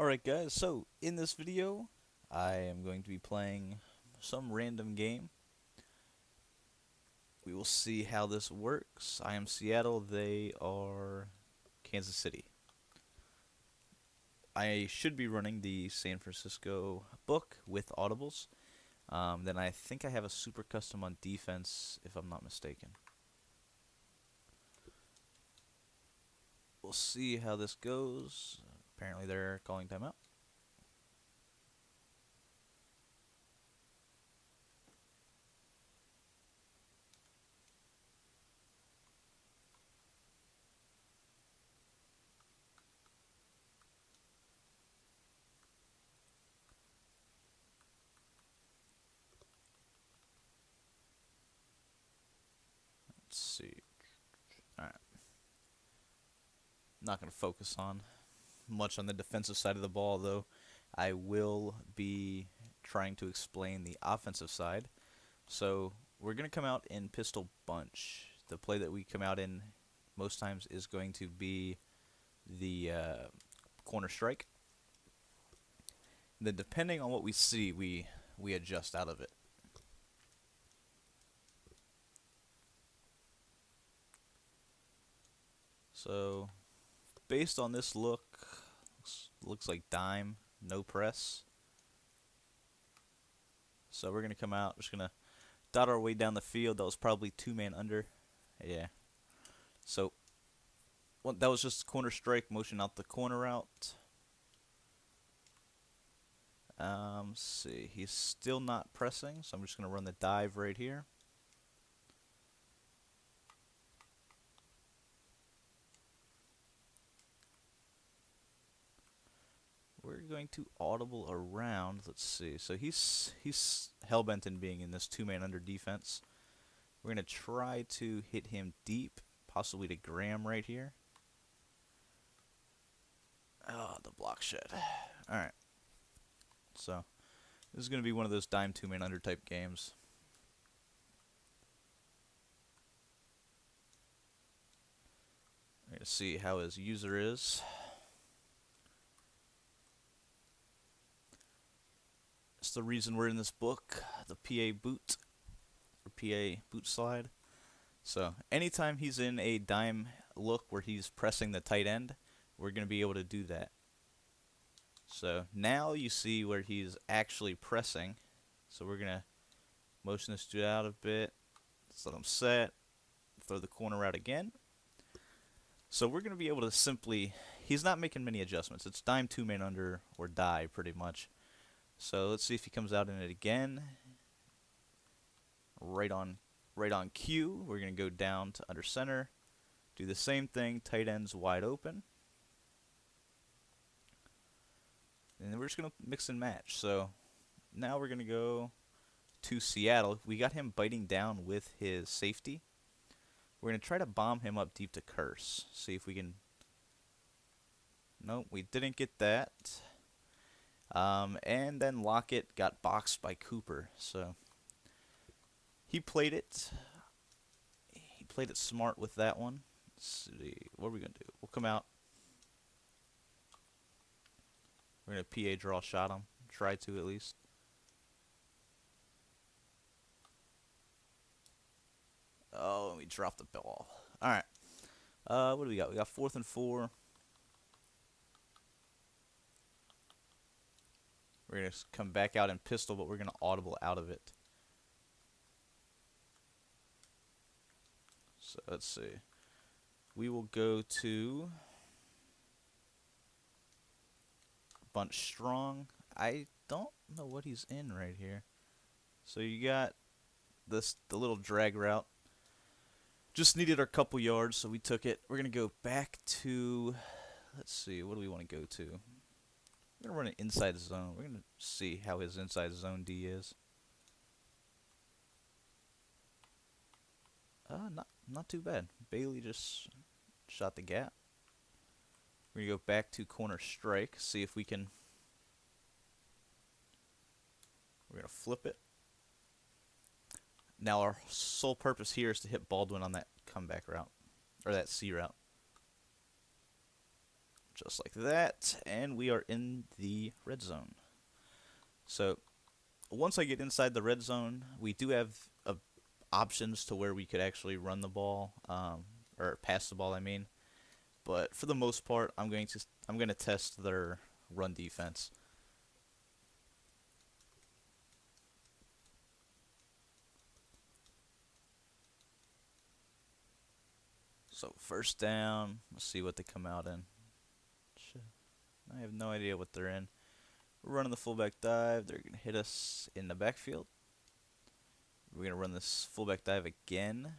Alright guys, so in this video I am going to be playing some random game. We will see how this works. I am Seattle, they are Kansas City. I should be running the San Francisco book with audibles. Then I think I have a super custom on defense if I'm not mistaken. We'll see how this goes. Apparently they're calling timeout. Let's see. Alright. Not going to focus on much on the defensive side of the ball, though. I will be trying to explain the offensive side. So we're going to come out in pistol bunch. The play that we come out in most times is going to be the corner strike. Then depending on what we see, we adjust out of it. So based on this looks like dime, no press. So we're going to come out, just going to dot our way down the field. That was probably two-man under. Yeah. So well, that was just corner strike, motion out the corner route. Let's see. He's still not pressing, so I'm just going to run the dive right here. We're going to audible around. Let's see. So he's hellbent in being in this two-man under defense. We're going to try to hit him deep, possibly to Graham right here. Oh, the block shed. Alright. So, this is going to be one of those dime two-man under type games. We're going to see how his user is. That's the reason we're in this book, the PA boot, or PA boot slide. So, anytime he's in a dime look where he's pressing the tight end, we're going to be able to do that. So now you see where he's actually pressing. So we're going to motion this dude out a bit. Let's let him set. Throw the corner out again. So we're going to be able to simply... He's not making many adjustments. It's dime two-man under or die pretty much. So let's see if he comes out in it again. Right on cue. We're going to go down to under center. Do the same thing. Tight end's wide open. And then we're just going to mix and match. So now we're going to go to Seattle. We got him biting down with his safety. We're going to try to bomb him up deep to Curse. See if we can... Nope, we didn't get that. And then Lockett got boxed by Cooper. So he played it. He played it smart with that one. Let's see. What are we going to do? We'll come out. We're going to PA draw shot him. Try to at least. Oh, we dropped the ball. Alright. What do we got? We got 4th and 4. We're going to come back out in pistol, but we're going to audible out of it. So let's see. We will go to... bunch strong. I don't know what he's in right here. So you got the little drag route. Just needed our couple yards, so we took it. We're going to go back to, let's see, what do we want to go to? We're going to run an inside zone. We're going to see how his inside zone D is. Not too bad. Bailey just shot the gap. We're going to go back to corner strike, see if we can... We're going to flip it. Now our sole purpose here is to hit Baldwin on that comeback route, or that C route. just like that, and we are in the red zone. So once I get inside the red zone, we do have options to where we could actually run the ball, or pass the ball, I mean. But for the most part, I'm going to test their run defense. So first down, let's see what they come out in. I have no idea what they're in. We're running the fullback dive. They're going to hit us in the backfield. We're going to run this fullback dive again.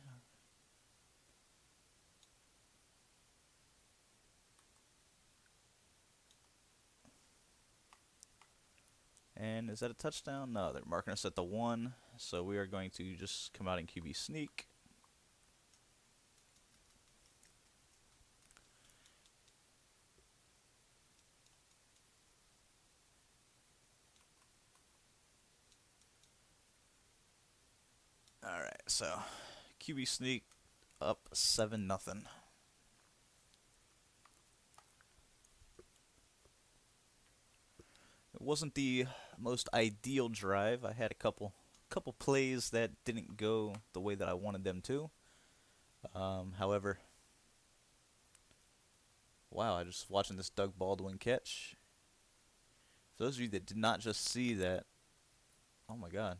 And is that a touchdown? No, they're marking us at the 1. So we are going to just come out in QB sneak. Alright, so QB sneak up 7-0. It wasn't the most ideal drive. I had a couple plays that didn't go the way that I wanted them to. However, wow, I just watching this Doug Baldwin catch. For those of you that did not just see that, oh my god.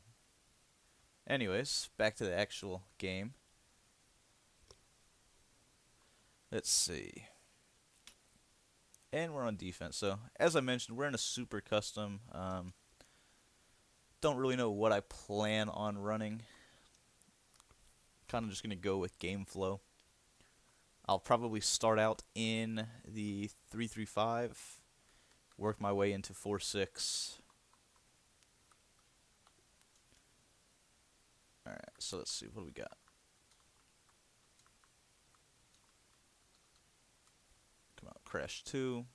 Anyways, back to the actual game. Let's see. And we're on defense. So, as I mentioned, we're in a super custom. Don't really know what I plan on running. Kind of just going to go with game flow. I'll probably start out in the 3-3-5, work my way into 4-6. Alright, so let's see, what do we got? Come out, crash 2.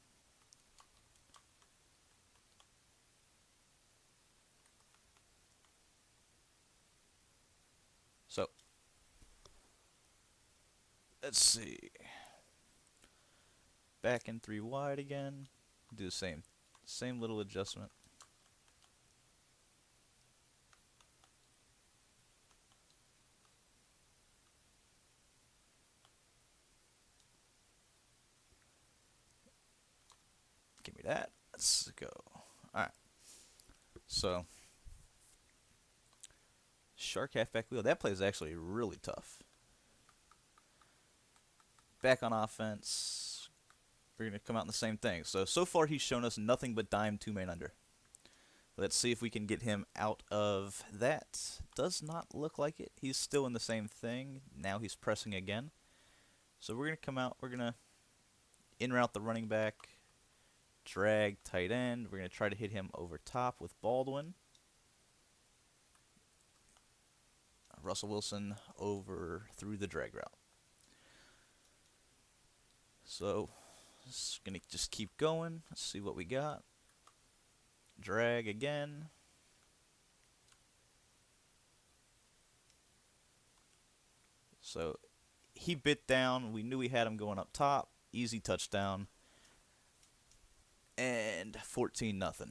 So, let's see. Back in 3 wide again. Do the same little adjustment. Give me that. Let's go. Alright. So, shark halfback wheel. That play is actually really tough. Back on offense. We're going to come out in the same thing. So far he's shown us nothing but dime 2-man under. Let's see if we can get him out of that. Does not look like it. He's still in the same thing. Now he's pressing again. So we're going to come out. We're going to in-route the running back. Drag tight end. We're going to try to hit him over top with Baldwin. Russell Wilson over through the drag route. So, it's going to just keep going. Let's see what we got. Drag again. So, he bit down. We knew we had him going up top. Easy touchdown. And 14-0.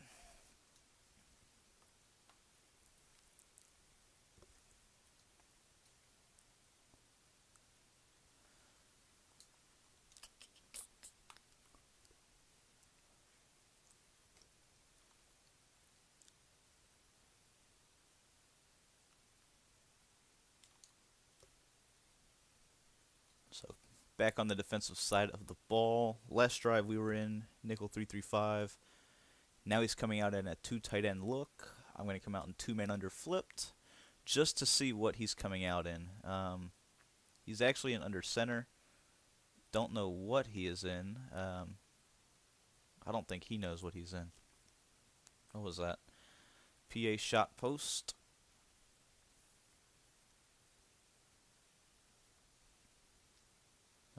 So back on the defensive side of the ball. Last drive we were in nickel 3-3-5. Now he's coming out in a 2 tight end look. I'm going to come out in 2-man under flipped just to see what he's coming out in. He's actually in under center. Don't know what he is in. I don't think he knows what he's in. What was that? PA shot post.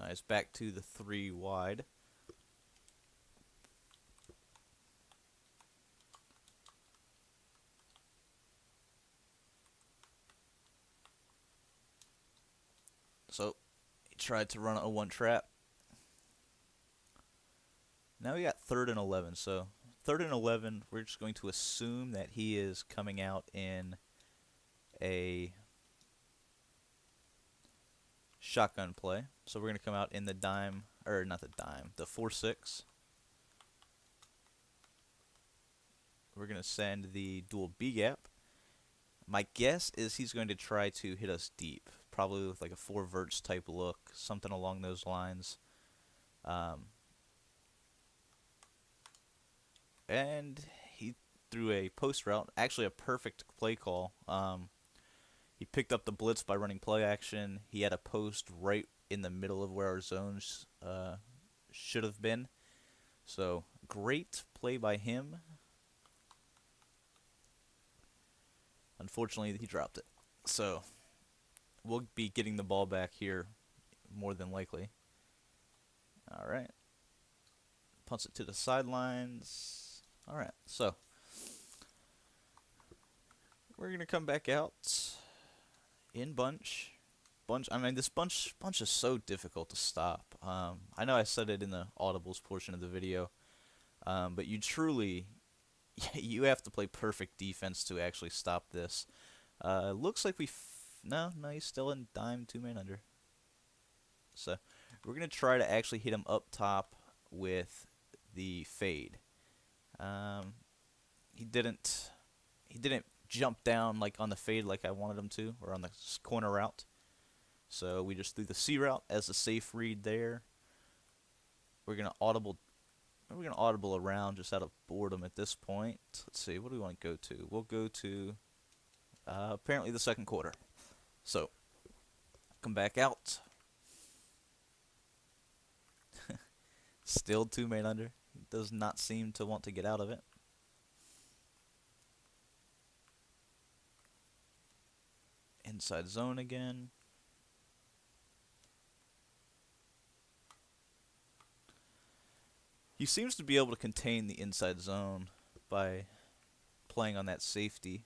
Nice, back to the 3 wide. So, he tried to run a 1 trap. Now we got 3rd and 11. So 3rd and 11, we're just going to assume that he is coming out in a shotgun play. So we're going to come out in the dime, or not the dime, the 4-6. We're going to send the dual B gap. My guess is he's going to try to hit us deep, probably with like a 4 verts type look, something along those lines. And he threw a post route, actually a perfect play call. He picked up the blitz by running play action. He had a post right in the middle of where our zones should have been. So great play by him. Unfortunately, he dropped it. So we'll be getting the ball back here more than likely. All right. Punts it to the sidelines. All right. So we're going to come back out in bunch. I mean, this bunch is so difficult to stop. I know I said it in the audibles portion of the video, but you truly, you have to play perfect defense to actually stop this. Looks like no, he's still in dime 2-man under. So we're gonna try to actually hit him up top with the fade. He didn't jump down like on the fade like I wanted him to, or on the corner route. So we just threw the C route as a safe read there. We're gonna audible around just out of boredom at this point. Let's see, what do we want to go to? We'll go to apparently the 2nd quarter. So come back out. Still 2-man under. He does not seem to want to get out of it. Inside zone again. He seems to be able to contain the inside zone by playing on that safety.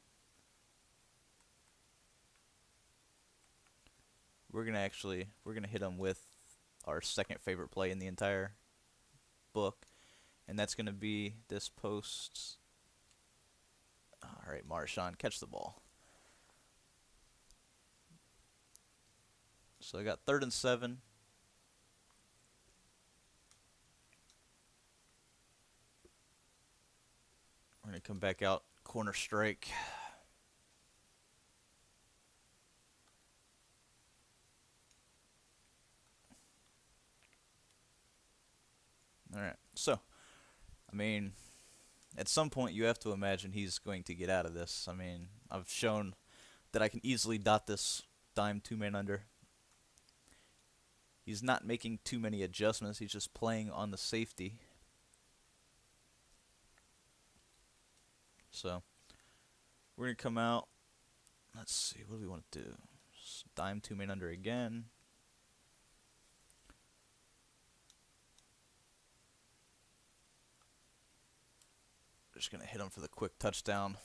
We're gonna hit him with our 2nd favorite play in the entire book, and that's gonna be this post. All right, Marshawn, catch the ball. So I got 3rd and 7. We're going to come back out, corner strike. Alright, so, I mean, at some point you have to imagine he's going to get out of this. I mean, I've shown that I can easily dot this dime 2-man under. He's not making too many adjustments, he's just playing on the safety. So, we're going to come out. Let's see, what do we want to do? Dime 2-man under again. Just going to hit him for the quick touchdown.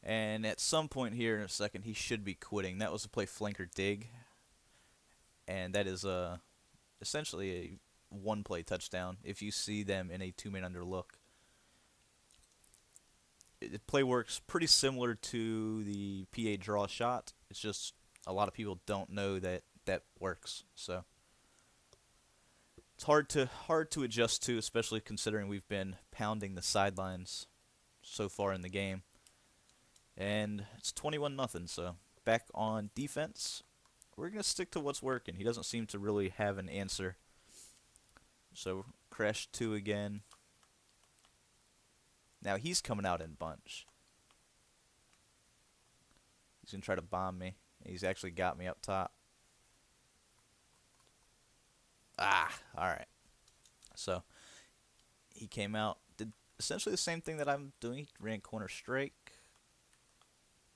And at some point here in a second, he should be quitting. That was a play flanker dig. And that is essentially a 1-play touchdown if you see them in a 2-man under look. The play works pretty similar to the PA draw shot. It's just a lot of people don't know that works. So it's hard to adjust to, especially considering we've been pounding the sidelines so far in the game. And it's 21-0. So back on defense, we're gonna stick to what's working. He doesn't seem to really have an answer. So crash 2 again. Now he's coming out in bunch. He's going to try to bomb me. He's actually got me up top. Alright. So, he came out, did essentially the same thing that I'm doing. He ran corner strike.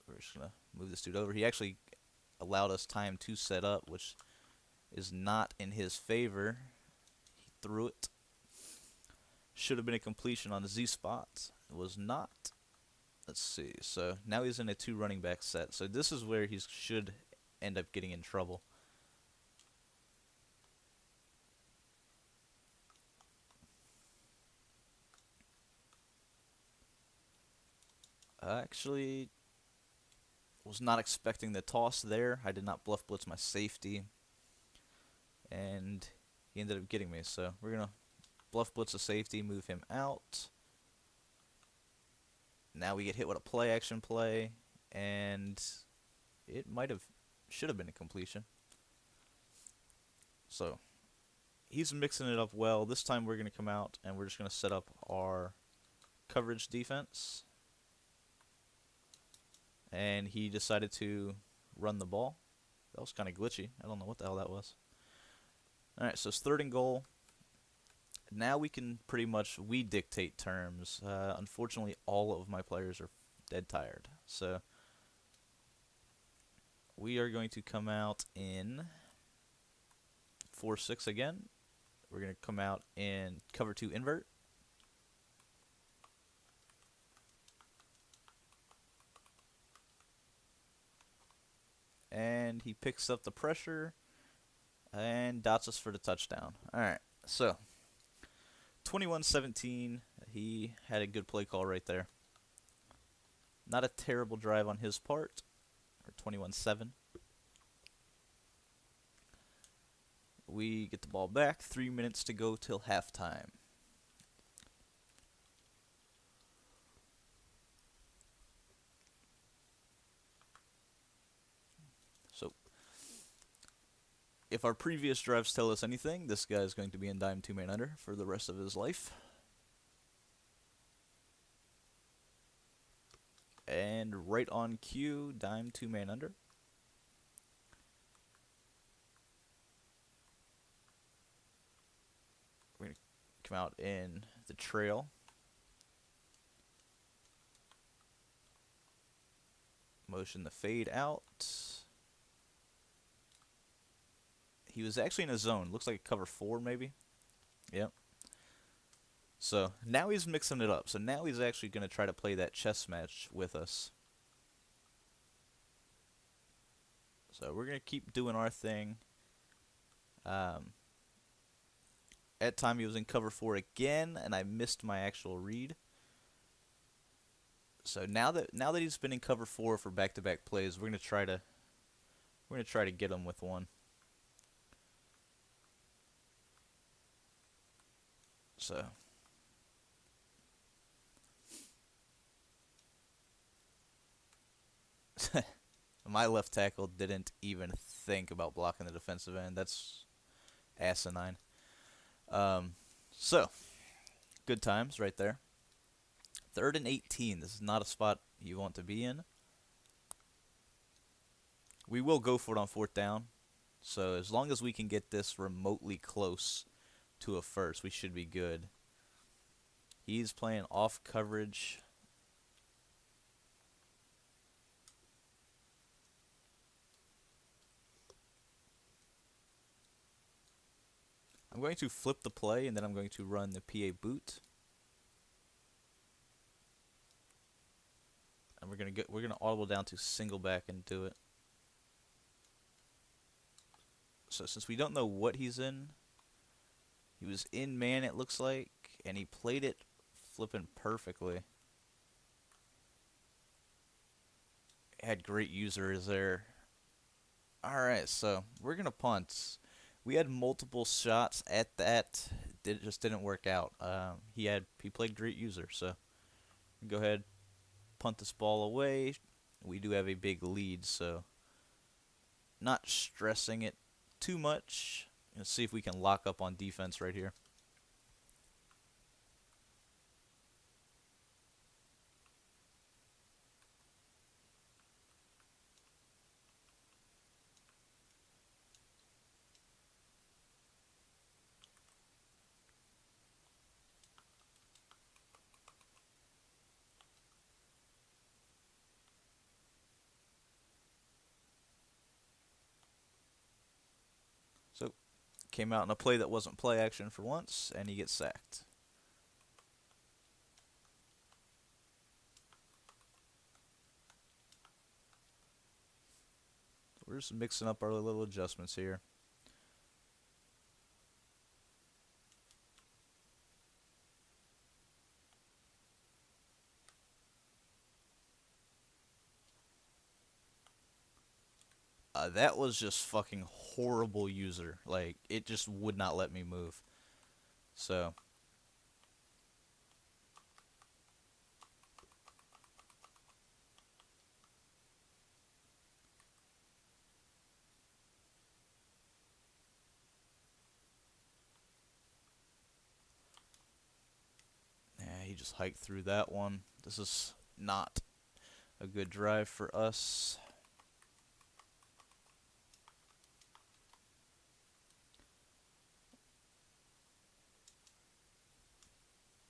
We're just going to move this dude over. He actually allowed us time to set up, which is not in his favor. He threw it. Should have been a completion on the Z spot. It was not. Let's see. So now he's in a 2 running back set. So this is where he should end up getting in trouble. I actually was not expecting the toss there. I did not bluff blitz my safety, and he ended up getting me. So we're going to bluff blitz a safety, move him out. Now we get hit with a play action play, and it should have been a completion. So he's mixing it up well. This time we're going to come out and we're just going to set up our coverage defense. And he decided to run the ball. That was kind of glitchy. I don't know what the hell that was. Alright, so it's 3rd and goal. Now we can pretty much, we dictate terms. Unfortunately, all of my players are dead tired. So we are going to come out in 4-6 again. We're going to come out in cover 2 invert. And he picks up the pressure and dots us for the touchdown. Alright, so 21-17. He had a good play call right there. Not a terrible drive on his part. Or 21-7. We get the ball back. 3 minutes to go till halftime. So, if our previous drives tell us anything, this guy is going to be in dime 2-man under for the rest of his life. And right on cue, dime 2-man under. We're going to come out in the trail. Motion the fade out. He was actually in a zone. Looks like a cover 4 maybe. Yep. So now he's mixing it up. So now he's actually going to try to play that chess match with us. So we're going to keep doing our thing. At time he was in cover 4 again, and I missed my actual read. So now that he's been in cover 4 for back-to-back plays, we're going to try to get him with one. So my left tackle didn't even think about blocking the defensive end. That's asinine. So good times right there. 3rd and 18. This is not a spot you want to be in. We will go for it on 4th down. So as long as we can get this remotely close to a first, we should be good. He's playing off coverage. I'm going to flip the play, and then I'm going to run the PA boot. And we're gonna audible down to single back and do it. So since we don't know what he's in, he was in man, it looks like, and he played it flipping perfectly. Had great users there. Alright, so we're gonna punt. We had multiple shots at that. It just didn't work out. He played great user, so go ahead, punt this ball away. We do have a big lead, so not stressing it too much. Let's see if we can lock up on defense right here. So, came out in a play that wasn't play action for once, and he gets sacked. We're just mixing up our little adjustments here. That was just fucking horrible user. Like, it just would not let me move. So, yeah, he just hiked through that one. This is not a good drive for us.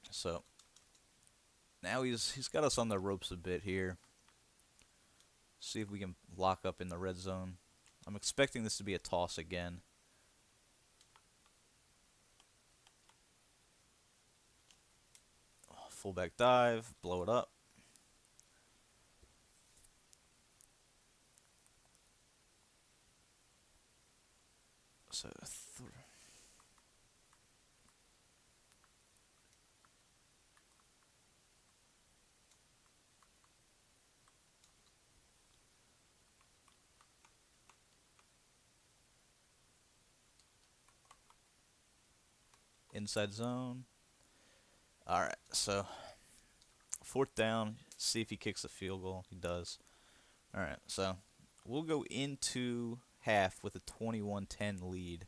So, now he's got us on the ropes a bit here. See if we can lock up in the red zone. I'm expecting this to be a toss again. Fullback dive, blow it up. So, inside zone. Alright, so 4th down. See if he kicks a field goal. He does. Alright, so we'll go into half with a 21-10 lead.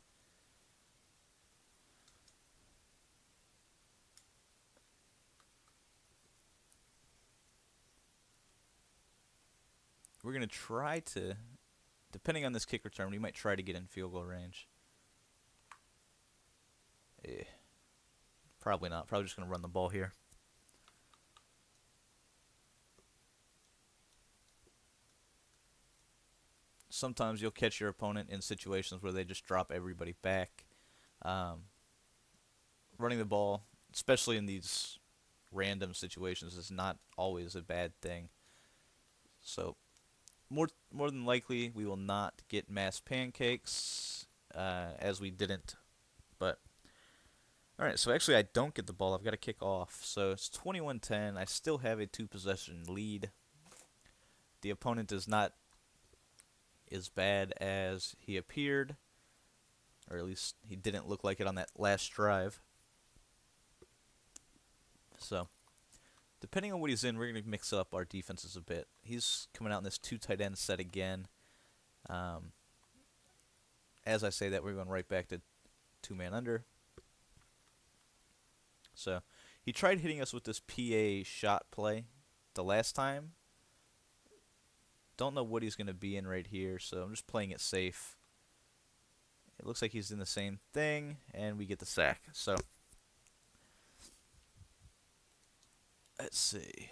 We're going to try to, depending on this kick return, we might try to get in field goal range. Eh, probably not. Probably just going to run the ball here. Sometimes you'll catch your opponent in situations where they just drop everybody back. Running the ball, especially in these random situations, is not always a bad thing. So, more than likely, we will not get mass pancakes, as we didn't. But, alright, so actually I don't get the ball. I've got to kick off. So, it's 21-10. I still have a 2-possession lead. The opponent is not as bad as he appeared, or at least he didn't look like it on that last drive. So, depending on what he's in, we're going to mix up our defenses a bit. He's coming out in this 2 tight end set again. As I say that, we're going right back to 2-man under. So, he tried hitting us with this PA shot play the last time. Don't know what he's going to be in right here, so I'm just playing it safe. It looks like he's in the same thing, and we get the sack. So, let's see.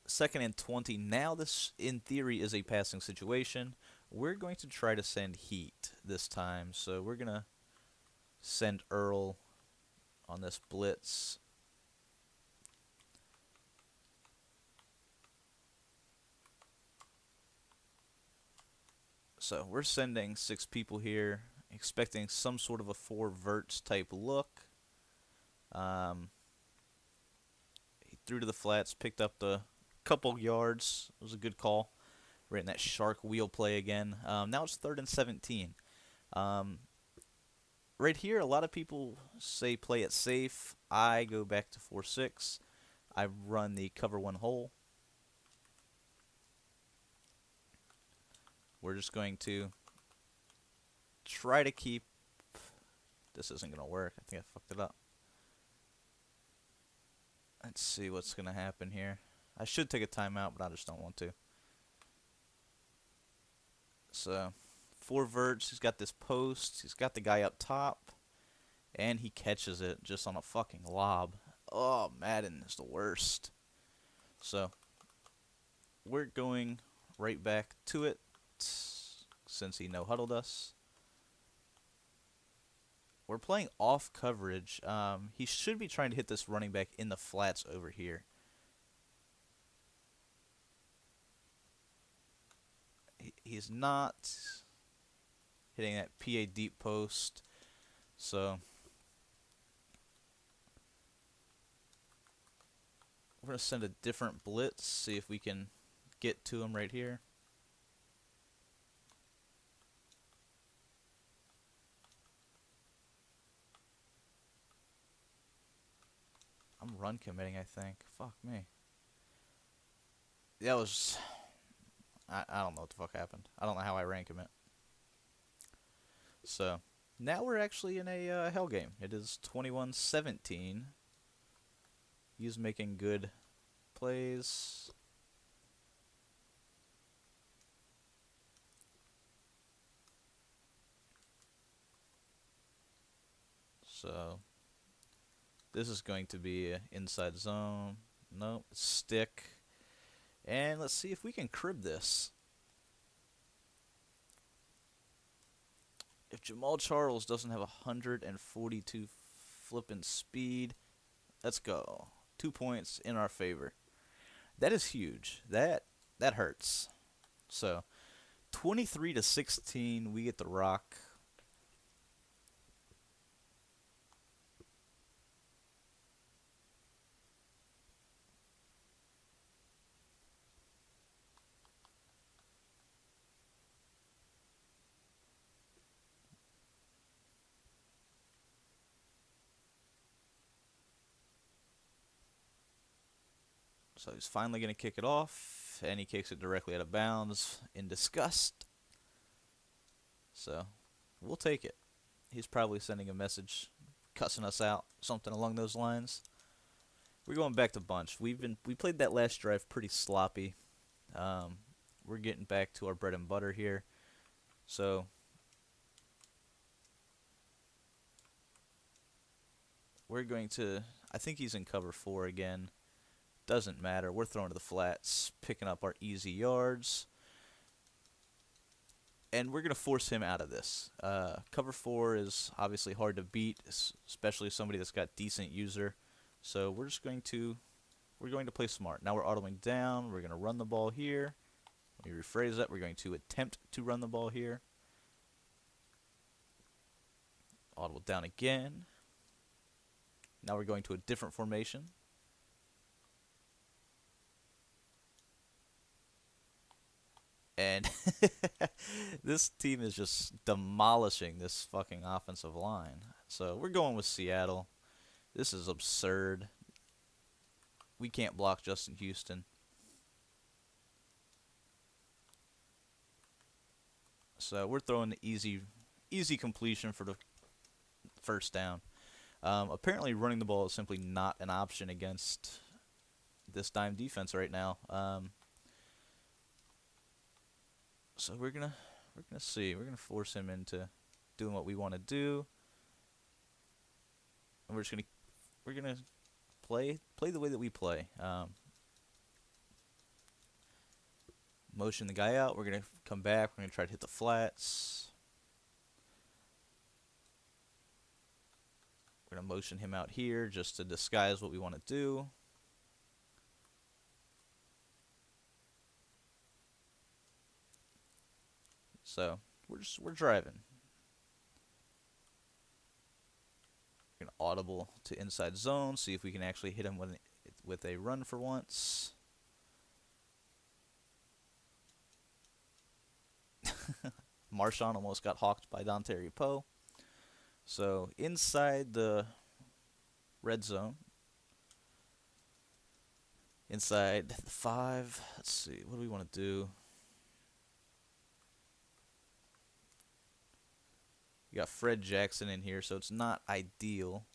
2nd and 20. Now this, in theory, is a passing situation. We're going to try to send heat this time. So we're going to send Earl on this blitz. So we're sending 6 people here, expecting some sort of a 4 verts type look. He threw to the flats, picked up the couple yards. It was a good call. Right in that shark wheel play again. Now it's 3rd and 17. Right here, a lot of people say play it safe. I go back to 4-6. I run the cover 1 hole. We're just going to try to keep... This isn't going to work. I think I fucked it up. Let's see what's going to happen here. I should take a timeout, but I just don't want to. So, 4 verts. He's got this post. He's got the guy up top. And he catches it just on a fucking lob. Oh, Madden is the worst. So, we're going right back to it since he no-huddled us. We're playing off coverage. He should be trying to hit this running back in the flats over here. He's not hitting that PA deep post. So, we're going to send a different blitz, see if we can get to him right here. run committing, I think. Fuck me. That was... I don't know what the fuck happened. I don't know how I ran commit. So, now we're actually in a hell game. It is 21-17. He's making good plays. So, this is going to be an inside zone. Nope, stick. And let's see if we can crib this. If Jamal Charles doesn't have 142 flipping speed, let's go. 2 points in our favor. That is huge. That hurts. So, 23-16, we get the rock. So he's finally going to kick it off, and he kicks it directly out of bounds in disgust. So we'll take it. He's probably sending a message, cussing us out, something along those lines. We're going back to bunch. We played that last drive pretty sloppy. We're getting back to our bread and butter here. So we're going to... I think he's in cover 4 again. Doesn't matter. We're throwing to the flats, picking up our easy yards. And we're going to force him out of this. Cover 4 is obviously hard to beat, especially somebody that's got decent user. So we're going to play smart. Now we're autoing down. We're going to run the ball here. Let me rephrase that. We're going to attempt to run the ball here. Audible down again. Now we're going to a different formation. And this team is just demolishing this fucking offensive line. So we're going with Seattle. This is absurd. We can't block Justin Houston. So we're throwing the easy completion for the first down. Apparently running the ball is simply not an option against this dime defense right now. So we're gonna see. We're gonna force him into doing what we want to do, and we're gonna play the way that we play. Motion the guy out. We're gonna come back. We're gonna try to hit the flats. We're gonna motion him out here just to disguise what we want to do. So we're driving. We're gonna audible to inside zone, see if we can actually hit him with a run for once. Marshawn almost got hawked by Dontari Poe. So inside the red zone, inside the 5. Let's see, what do we want to do? We got Fred Jackson in here, so it's not ideal.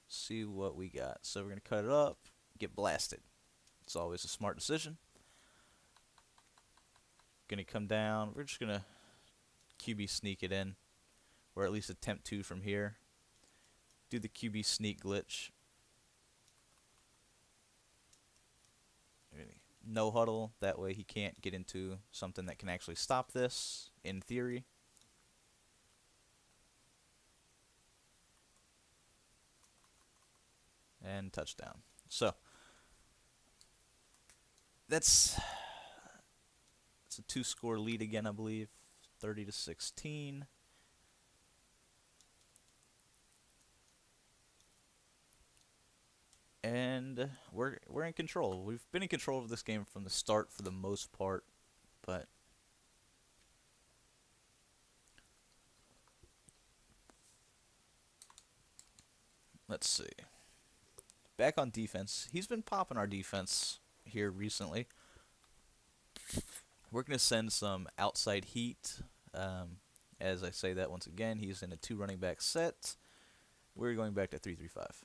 See what we got. So we're going to cut it up, get blasted. It's always a smart decision. Going to come down. We're just going to QB sneak it in, or at least attempt to from here. Do the QB sneak glitch. No huddle. That way he can't get into something that can actually stop this, in theory. And touchdown. So it's a 2-score lead again, I believe. 30-16. And we're in control. We've been in control of this game from the start for the most part, but let's see. back on defense. He's been popping our defense here recently. We're going to send some outside heat. As I say that once again, he's in a 2 running back set. We're going back to 3-3-5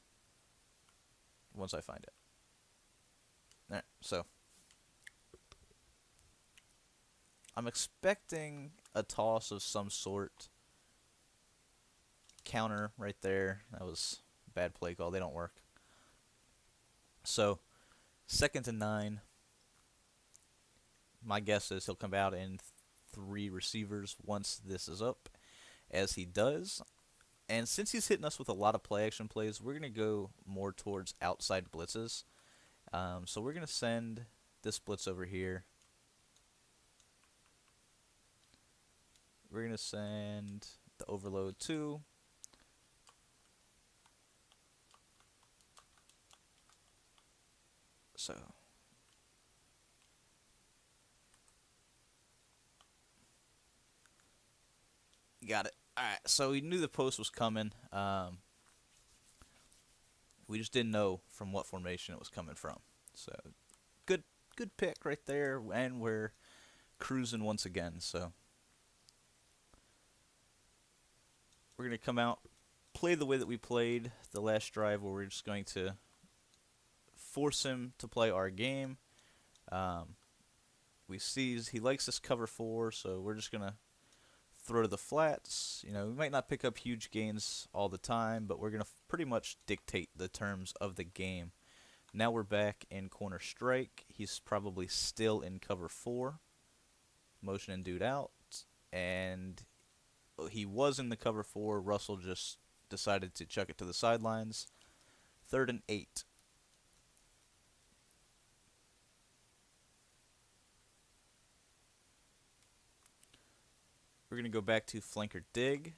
once I find it. Alright, so I'm expecting a toss of some sort. Counter right there. That was a bad play call. They don't work. So, 2nd and 9. My guess is he'll come out in 3 receivers once this is up, as he does. And since he's hitting us with a lot of play action plays, we're going to go more towards outside blitzes. So we're going to send this blitz over here. We're going to send the overload 2. So got it. Alright, so we knew the post was coming. We just didn't know from what formation it was coming from. So good pick right there, and we're cruising once again. So we're going to come out, play the way that we played the last drive, where we're just going to force him to play our game. We see he likes this cover 4, so we're just going to throw to the flats. You know, we might not pick up huge gains all the time, but we're going to pretty much dictate the terms of the game. Now we're back in corner strike. He's probably still in cover 4. Motion and dude out. And he was in the cover 4. Russell just decided to chuck it to the sidelines. 3rd and 8. We're going to go back to flanker dig.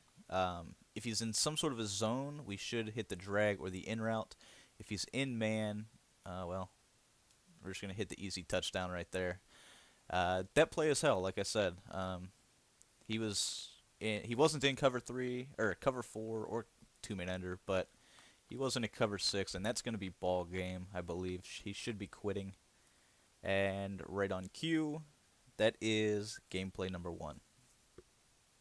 If he's in some sort of a zone, we should hit the drag or the in route. If he's in man, well, we're just going to hit the easy touchdown right there. That play is hell, like I said. He wasn't in cover 3 or cover 4 or 2-man ender, but he wasn't in cover 6, and that's going to be ball game, I believe. He should be quitting. And right on cue, that is gameplay number 1.